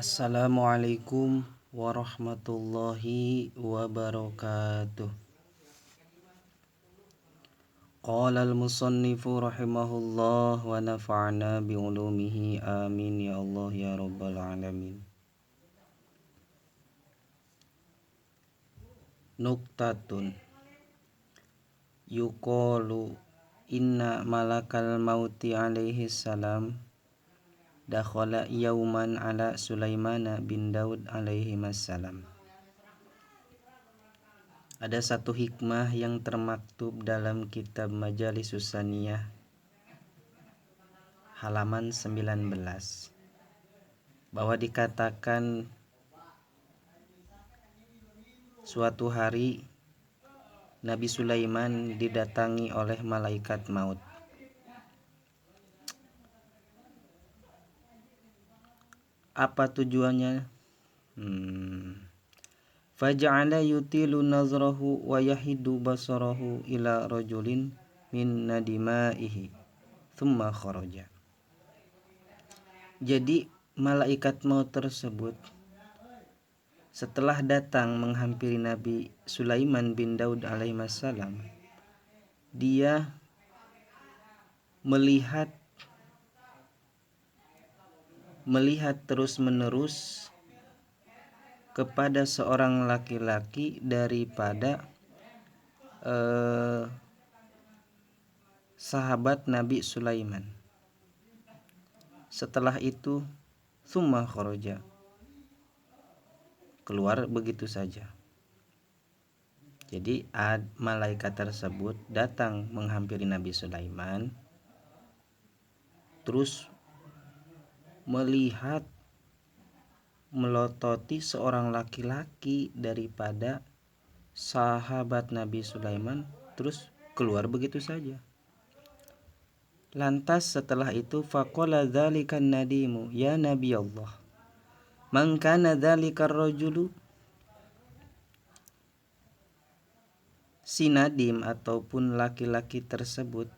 Assalamualaikum warahmatullahi wabarakatuh. Qala al-musannifu rahimahullah wa nafa'na bi'ulumihi amin ya Allah ya rabbal alamin. Nuktatun yuqalu inna malakal mauti alaihi salam dakhala yauman ala Sulaimana bin Daud alaihi salam. Ada satu hikmah yang termaktub dalam kitab Majalisus Saniyah halaman 19 bahwa dikatakan suatu hari Nabi Sulaiman didatangi oleh malaikat maut. Apa tujuannya? Faja'ala yutilu nazrahu wa yahidu basarahu ila rajulin min nadimaihi thumma kharaja. Jadi malaikat maut tersebut setelah datang menghampiri Nabi Sulaiman bin Daud alaihissalam, dia melihat terus-menerus kepada seorang laki-laki daripada sahabat Nabi Sulaiman. Setelah itu summa kharaja, keluar begitu saja. Jadi malaikat tersebut datang menghampiri Nabi Sulaiman, terus melihat melototi seorang laki-laki daripada sahabat Nabi Sulaiman, terus keluar begitu saja. Lantas setelah itu faqala dzalikan nadimu ya Nabi Allah, man kana dzalikar rajulu. Si nadim ataupun laki-laki tersebut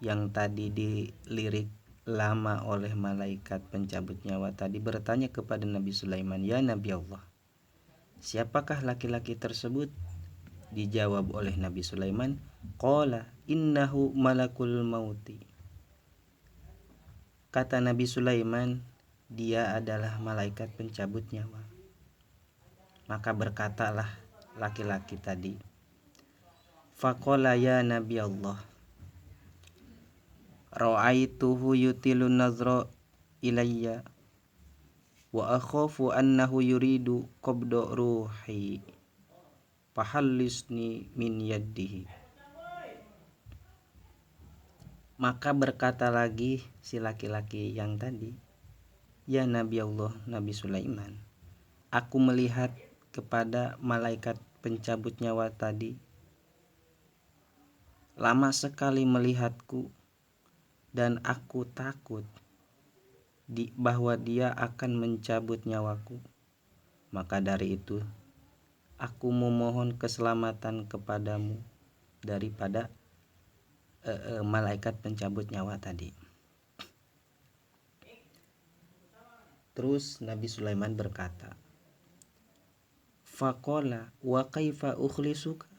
yang tadi dilirik lama oleh malaikat pencabut nyawa tadi bertanya kepada Nabi Sulaiman, ya Nabi Allah, siapakah laki-laki tersebut? Dijawab oleh Nabi Sulaiman, qala innahu malakul mauti. Kata Nabi Sulaiman, dia adalah malaikat pencabut nyawa. Maka berkatalah laki-laki tadi, faqala ya Nabi Allah, ra'aituhu yutilu nazra ilayya wa akhafu annahu yuridu qabda ruhi fahallisni min yadihi. Maka berkata lagi si laki-laki yang tadi, ya Nabi Allah, Nabi Sulaiman, aku melihat kepada malaikat pencabut nyawa tadi, lama sekali melihatku, dan aku takut bahwa dia akan mencabut nyawaku. Maka dari itu aku memohon keselamatan kepadamu daripada malaikat pencabut nyawa tadi. Terus Nabi Sulaiman berkata, faqala wa kaifa ukhlisuka.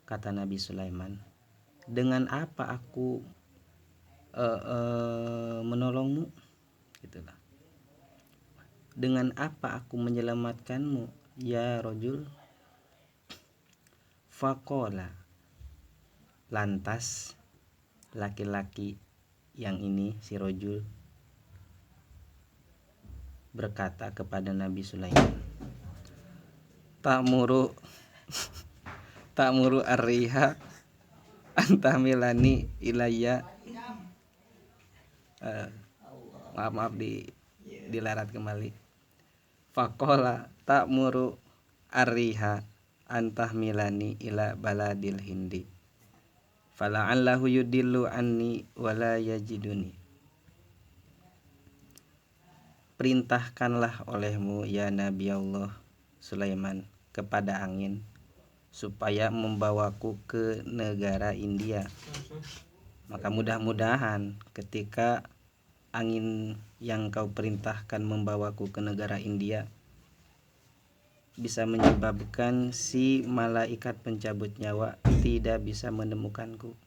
Kata Nabi Sulaiman, dengan apa aku menolongmu? Gitulah. Dengan apa aku menyelamatkanmu ya rajul? Faqala, lantas laki-laki yang ini si rajul berkata kepada Nabi Sulaiman, ta'muru ar-riha antamilani ilayya. Maaf dilarat kembali. Faqala ta'muru ar-riha antahmilani ila baladil hindi fala'allahu yudillu anni wala yajiduni. Perintahkanlah olehmu ya Nabi Allah Sulaiman kepada angin supaya membawaku ke negara India. Maka mudah-mudahan ketika angin yang kau perintahkan membawaku ke negara India bisa menyebabkan si malaikat pencabut nyawa tidak bisa menemukanku.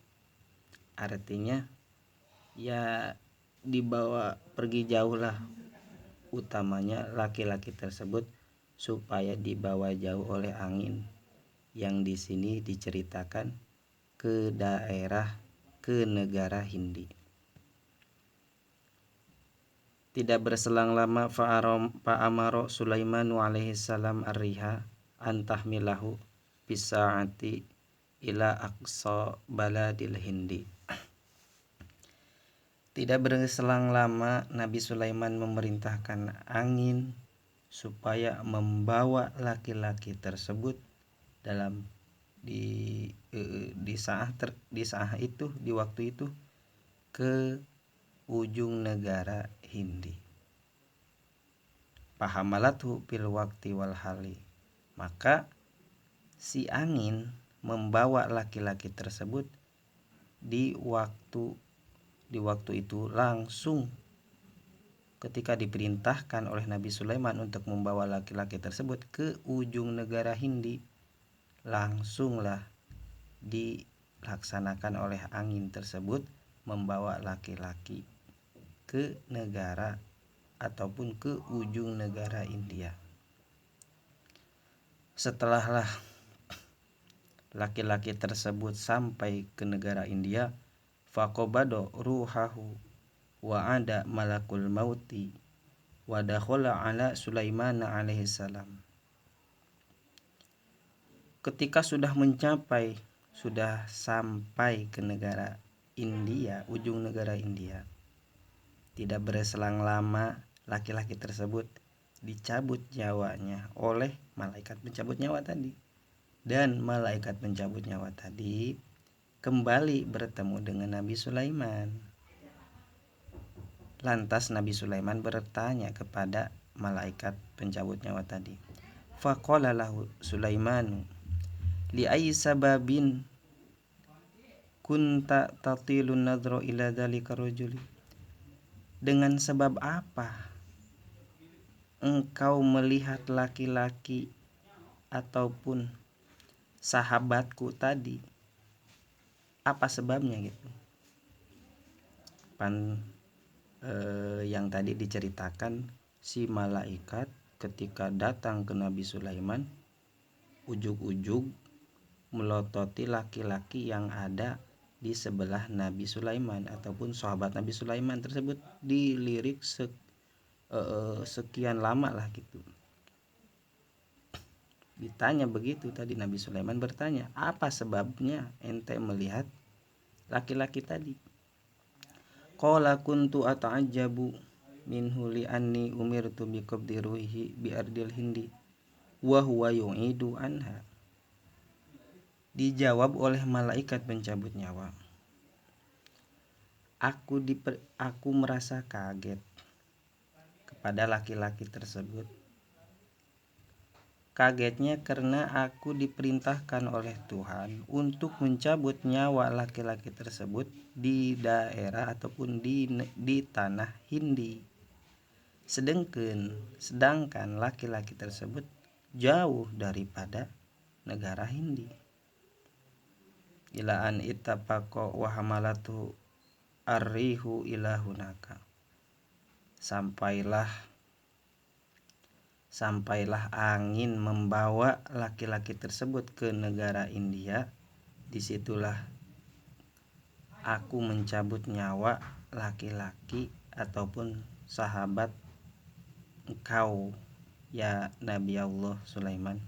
Artinya ya dibawa pergi jauh lah, utamanya laki-laki tersebut supaya dibawa jauh oleh angin yang di sini diceritakan ke negara Hindi. Tidak berselang lama fa'amaro Sulaiman alaihi salam ar-riha antahmilahu bisaati ila aqsa baladil Hindi. Tidak berselang lama Nabi Sulaiman memerintahkan angin supaya membawa laki-laki tersebut dalam di waktu itu ke ujung negara Hindi. Pahamalathu fil waqti wal hali. Maka si angin membawa laki-laki tersebut di waktu itu langsung ketika diperintahkan oleh Nabi Sulaiman untuk membawa laki-laki tersebut ke ujung negara Hindi, langsunglah dilaksanakan oleh angin tersebut membawa laki-laki ke negara ataupun ke ujung negara India. Setelahlah laki-laki tersebut sampai ke negara India, faqabado ruhahu wa ada malakul mauti wa dakhala ala Sulaiman alaihi salam. Ketika sudah sampai ke negara India, ujung negara India, tidak berselang lama laki-laki tersebut dicabut nyawanya oleh malaikat pencabut nyawa tadi. Dan malaikat pencabut nyawa tadi kembali bertemu dengan Nabi Sulaiman. Lantas Nabi Sulaiman bertanya kepada malaikat pencabut nyawa tadi. Faqala lahu Sulaiman, li ayyi sababin kunta tatilun nadra ila dzalika rajuli? Dengan sebab apa engkau melihat laki-laki ataupun sahabatku tadi? Apa sebabnya gitu? Yang tadi diceritakan si malaikat ketika datang ke Nabi Sulaiman, ujug-ujug melototi laki-laki yang ada di sebelah Nabi Sulaiman ataupun sahabat Nabi Sulaiman tersebut, dilirik sekian lama lah gitu. Ditanya begitu tadi, Nabi Sulaiman bertanya, apa sebabnya ente melihat laki-laki tadi? Qala kuntu ata'ajjabu minhu li anni umirtu bi qabdi ruhihi bi ardil Hindi wa huwa yu'idu anha. Dijawab oleh malaikat pencabut nyawa, aku merasa kaget kepada laki-laki tersebut. Kagetnya karena aku diperintahkan oleh Tuhan untuk mencabut nyawa laki-laki tersebut di daerah ataupun di tanah Hindi. Sedangkan laki-laki tersebut jauh daripada negara Hindi. Ila an ittafaqa wa hamalatu arrihu ila hunaka. Sampailah angin membawa laki-laki tersebut ke negara India. Disitulah aku mencabut nyawa laki-laki ataupun sahabat engkau ya Nabi Allah Sulaiman.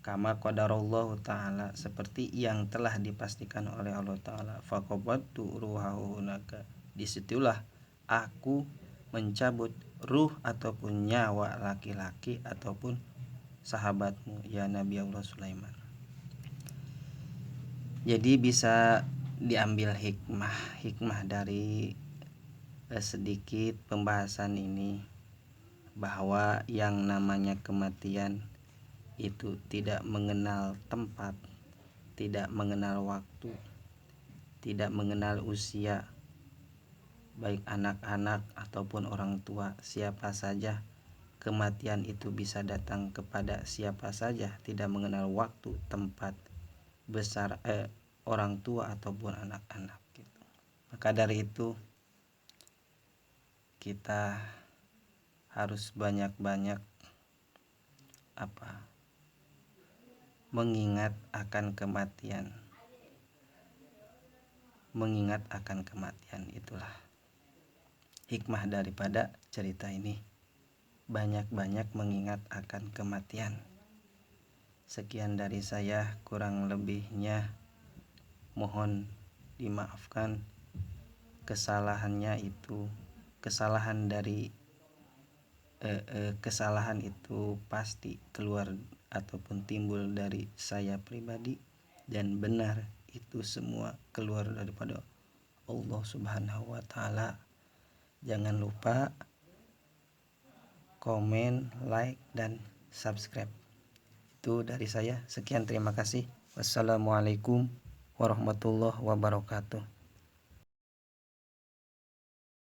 Kama qadarallahu ta'ala, seperti yang telah dipastikan oleh Allah Ta'ala. Faqabattu ruhahu hunaka. Disitulah aku mencabut ruh ataupun nyawa laki-laki ataupun sahabatmu ya Nabi Allah Sulaiman. Jadi bisa diambil hikmah dari sedikit pembahasan ini, bahwa yang namanya kematian itu tidak mengenal tempat, tidak mengenal waktu, tidak mengenal usia, baik anak-anak ataupun orang tua, siapa saja. Kematian itu bisa datang kepada siapa saja, tidak mengenal waktu, tempat, besar orang tua ataupun anak-anak gitu. Maka dari itu kita harus banyak-banyak mengingat akan kematian. Mengingat akan kematian, itulah hikmah daripada cerita ini. Banyak-banyak mengingat akan kematian. Sekian dari saya, kurang lebihnya mohon dimaafkan. Kesalahan itu pasti keluar ataupun timbul dari saya pribadi, dan benar itu semua keluar daripada Allah Subhanahu wa Ta'ala. Jangan lupa komen, like, dan subscribe. Itu dari saya. Sekian, terima kasih. Wassalamualaikum warahmatullahi wabarakatuh.